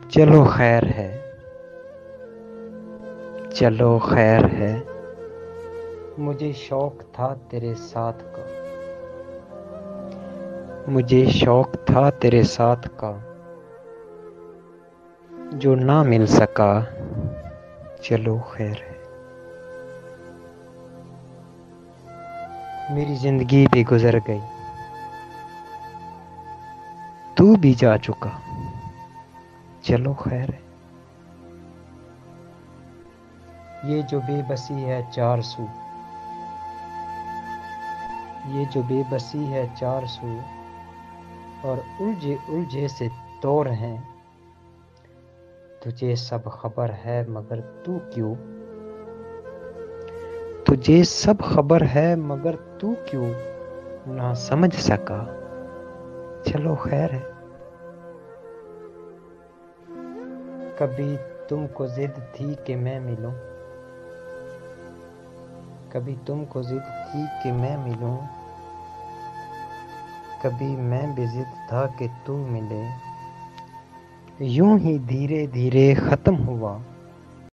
چلو خیر ہے، چلو خیر ہے، مجھے شوق تھا تیرے ساتھ کا، مجھے شوق تھا تیرے ساتھ کا، جو نہ مل سکا، چلو خیر ہے۔ میری زندگی بھی گزر گئی، تو بھی جا چکا، چلو خیر ہے۔ یہ جو بے بسی ہے چار سو، یہ جو بے بسی ہے چار سو، اور الجھے الجھے سے طور ہیں، تجھے سب خبر ہے مگر تو کیوں، تجھے سب خبر ہے مگر تو کیوں نہ سمجھ سکا، چلو خیر ہے۔ کبھی تم کو ضد تھی کہ میں ملوں، کبھی تم کو ضد تھی کہ میں ملوں، کبھی میں بھی ضد تھا کہ تو ملے، یوں ہی دھیرے دھیرے ختم ہوا